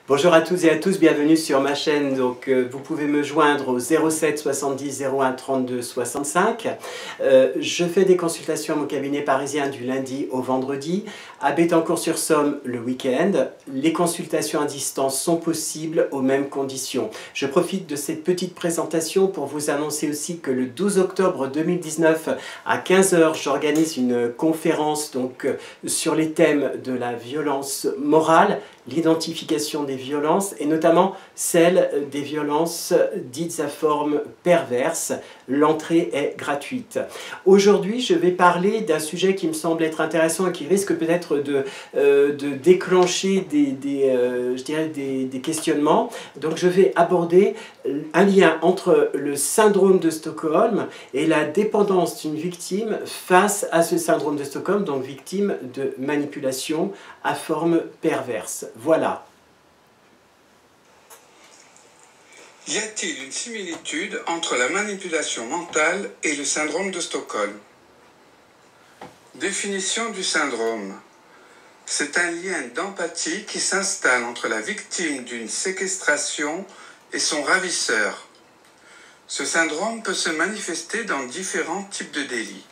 Bonjour à toutes et à tous, bienvenue sur ma chaîne. Donc, vous pouvez me joindre au 07 70 01 32 65. Je fais des consultations à mon cabinet parisien du lundi au vendredi, à Bettencourt-sur-Somme le week-end. Les consultations à distance sont possibles aux mêmes conditions. Je profite de cette petite présentation pour vous annoncer aussi que le 12 octobre 2019 à 15 h, j'organise une conférence sur les thèmes de la violence morale, l'identification des violences et notamment celle des violences dites à forme perverse. L'entrée est gratuite. Aujourd'hui, je vais parler d'un sujet qui me semble être intéressant et qui risque peut-être de déclencher des questionnements. Donc je vais aborder un lien entre le syndrome de Stockholm et la dépendance d'une victime face à ce syndrome de Stockholm, donc victime de manipulation à forme perverse. Voilà. Y a-t-il une similitude entre la manipulation mentale et le syndrome de Stockholm? Définition du syndrome. C'est un lien d'empathie qui s'installe entre la victime d'une séquestration et son ravisseur. Ce syndrome peut se manifester dans différents types de délits.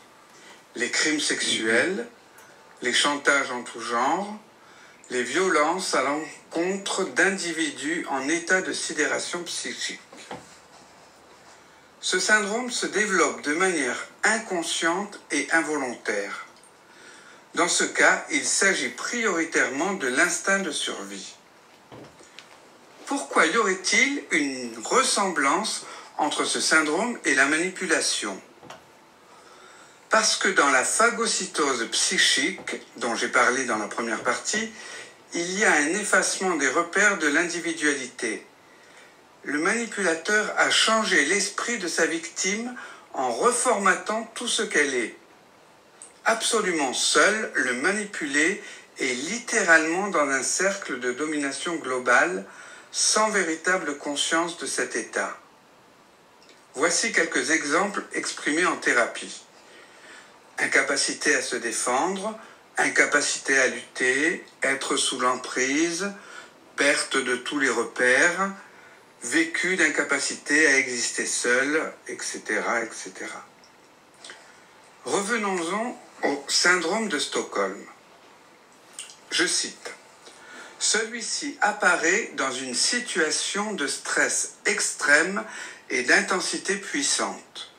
Les crimes sexuels, les chantages en tout genre, les violences à l'encontre d'individus en état de sidération psychique. Ce syndrome se développe de manière inconsciente et involontaire. Dans ce cas, il s'agit prioritairement de l'instinct de survie. Pourquoi y aurait-il une ressemblance entre ce syndrome et la manipulation ? Parce que dans la phagocytose psychique, dont j'ai parlé dans la première partie, il y a un effacement des repères de l'individualité. Le manipulateur a changé l'esprit de sa victime en reformatant tout ce qu'elle est. Absolument seul, le manipulé est littéralement dans un cercle de domination globale, sans véritable conscience de cet état. Voici quelques exemples exprimés en thérapie. Incapacité à se défendre, incapacité à lutter, être sous l'emprise, perte de tous les repères, vécu d'incapacité à exister seul, etc., etc. Revenons-en au syndrome de Stockholm. Je cite. Celui-ci apparaît dans une situation de stress extrême et d'intensité puissante.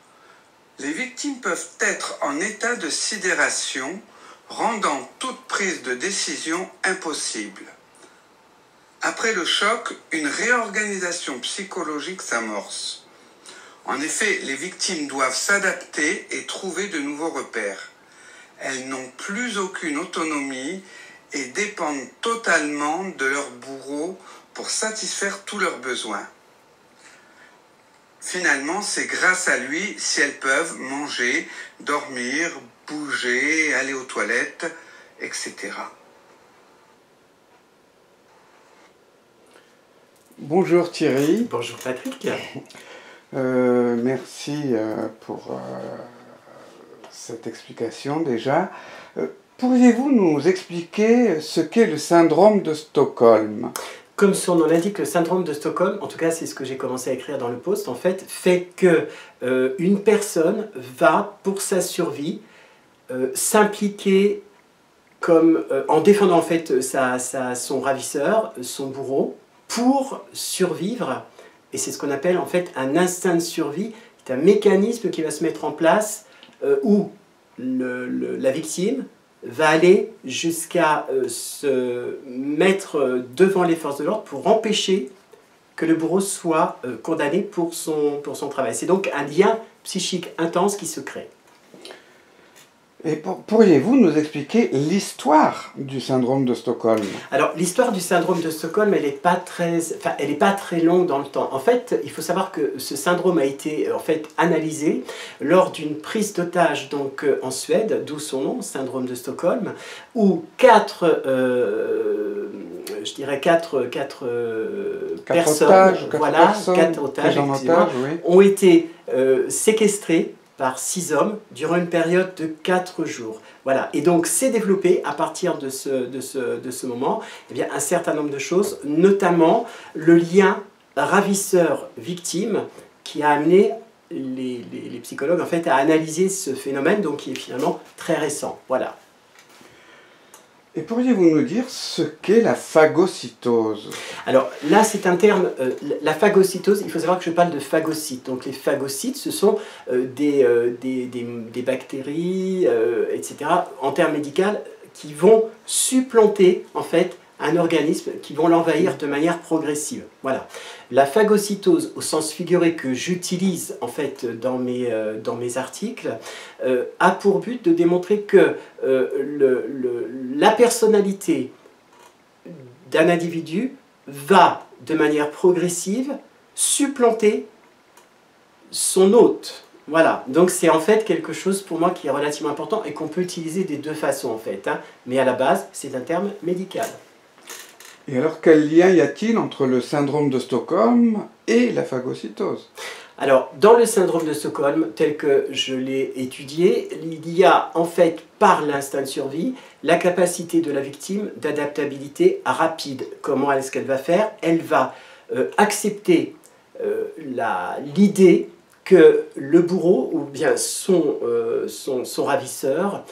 Les victimes peuvent être en état de sidération, rendant toute prise de décision impossible. Après le choc, une réorganisation psychologique s'amorce. En effet, les victimes doivent s'adapter et trouver de nouveaux repères. Elles n'ont plus aucune autonomie et dépendent totalement de leur bourreau pour satisfaire tous leurs besoins. Finalement, c'est grâce à lui si elles peuvent manger, dormir, bouger, aller aux toilettes, etc. Bonjour Thierry. Bonjour Patrick. Merci pour cette explication déjà. Pourriez-vous nous expliquer ce qu'est le syndrome de Stockholm ? Comme son nom l'indique, le syndrome de Stockholm, en tout cas c'est ce que j'ai commencé à écrire dans le post, en fait, fait que une personne va, pour sa survie, s'impliquer en défendant en fait son ravisseur, son bourreau, pour survivre. Et c'est ce qu'on appelle en fait un instinct de survie, c'est un mécanisme qui va se mettre en place où la victime va aller jusqu'à se mettre devant les forces de l'ordre pour empêcher que le bourreau soit condamné pour son travail. C'est donc un lien psychique intense qui se crée. Et pourriez-vous nous expliquer l'histoire du syndrome de Stockholm? Alors, l'histoire du syndrome de Stockholm, elle n'est pas très longue dans le temps. En fait, il faut savoir que ce syndrome a été analysé lors d'une prise d'otage en Suède, d'où son nom, syndrome de Stockholm, où quatre personnes, quatre otages, ont été séquestrées par 6 hommes durant une période de 4 jours. Voilà. Et donc c'est développé à partir de ce moment eh bien, un certain nombre de choses, notamment le lien ravisseur-victime qui a amené les psychologues en fait, à analyser ce phénomène donc, qui est finalement très récent. Voilà. Et pourriez-vous nous dire ce qu'est la phagocytose? Alors là, c'est un terme, la phagocytose, il faut savoir que je parle de phagocytes. Donc les phagocytes, ce sont des bactéries, etc., en termes médicaux, qui vont supplanter, en fait, un organisme, qui vont l'envahir de manière progressive. Voilà. La phagocytose, au sens figuré que j'utilise en fait dans mes articles, a pour but de démontrer que la personnalité d'un individu va, de manière progressive, supplanter son hôte. Voilà, donc c'est en fait quelque chose pour moi qui est relativement important et qu'on peut utiliser des deux façons en fait, hein. Mais à la base, c'est un terme médical. Et alors, quel lien y a-t-il entre le syndrome de Stockholm et la phagocytose? Alors, dans le syndrome de Stockholm, tel que je l'ai étudié, il y a en fait, par l'instinct de survie, la capacité de la victime d'adaptabilité rapide. Comment est-ce qu'elle va faire? Elle va accepter l'idée que le bourreau, ou bien son ravisseur,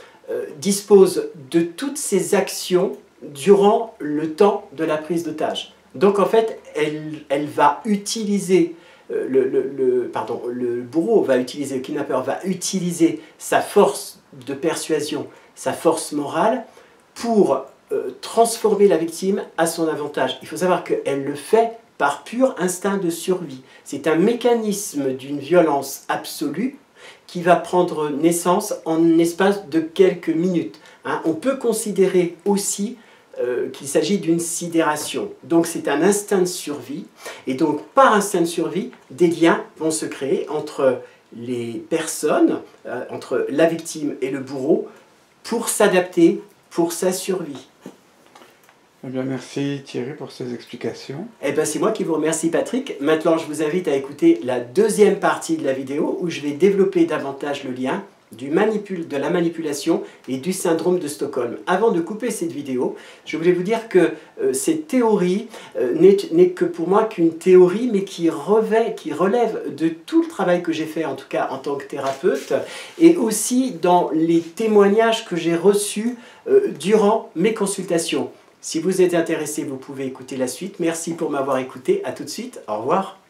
dispose de toutes ses actions durant le temps de la prise d'otage. Donc en fait, elle va utiliser, le bourreau va utiliser, le kidnappeur va utiliser sa force de persuasion, sa force morale pour transformer la victime à son avantage. Il faut savoir qu'elle le fait par pur instinct de survie. C'est un mécanisme d'une violence absolue qui va prendre naissance en l'espace de quelques minutes. Hein. On peut considérer aussi qu'il s'agit d'une sidération. Donc c'est un instinct de survie, et donc par instinct de survie, des liens vont se créer entre les personnes, entre la victime et le bourreau, pour s'adapter, pour sa survie. Eh bien, merci Thierry pour ces explications. Eh bien, c'est moi qui vous remercie Patrick. Maintenant, je vous invite à écouter la deuxième partie de la vidéo où je vais développer davantage le lien de la manipulation et du syndrome de Stockholm. Avant de couper cette vidéo, je voulais vous dire que cette théorie n'est que pour moi qu'une théorie, mais qui relève de tout le travail que j'ai fait, en tout cas en tant que thérapeute, et aussi dans les témoignages que j'ai reçus durant mes consultations. Si vous êtes intéressé, vous pouvez écouter la suite. Merci pour m'avoir écouté. À tout de suite. Au revoir.